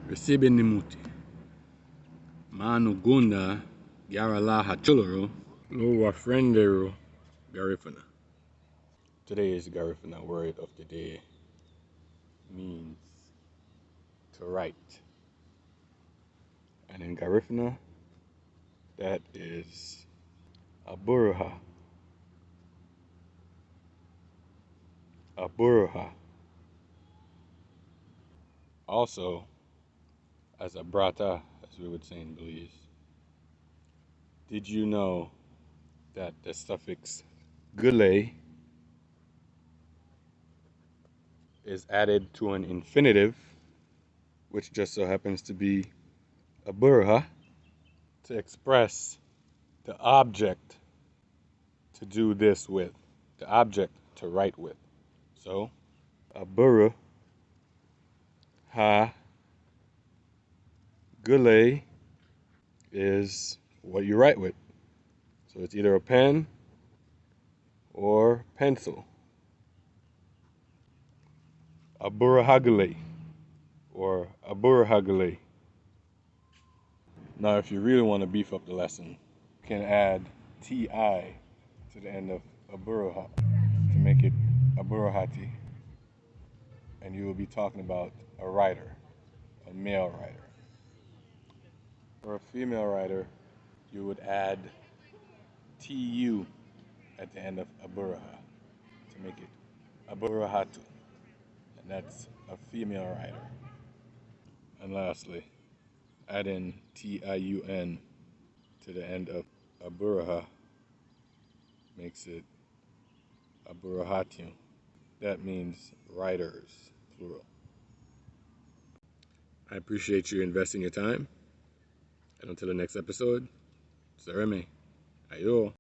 Recibe nimuti. Manu gunda garala hachuluru lo wafrenderu Garifuna. Today's Garifuna word of the day means to write. And in Garifuna, that is abürüha. Abürüha. Also, as a brata, as we would say in Belize. Did you know that the suffix gule is added to an infinitive, which just so happens to be abürüha, to express the object to do this with, the object to write with. So, abürüha gule is what you write with. So it's either a pen or pencil. Abürüha gule or abürüha gule. Now, if you really want to beef up the lesson, you can add ti to the end of abürüha to make it abürühati, and you will be talking about a writer, a male writer. For a female writer, you would add tu at the end of abürüha to make it abürühatu, and that's a female writer. And lastly, add in tiun to the end of abürüha makes it abürühatiun. That means writers, plural. I appreciate you investing your time. And until the next episode, Sareme, ayo.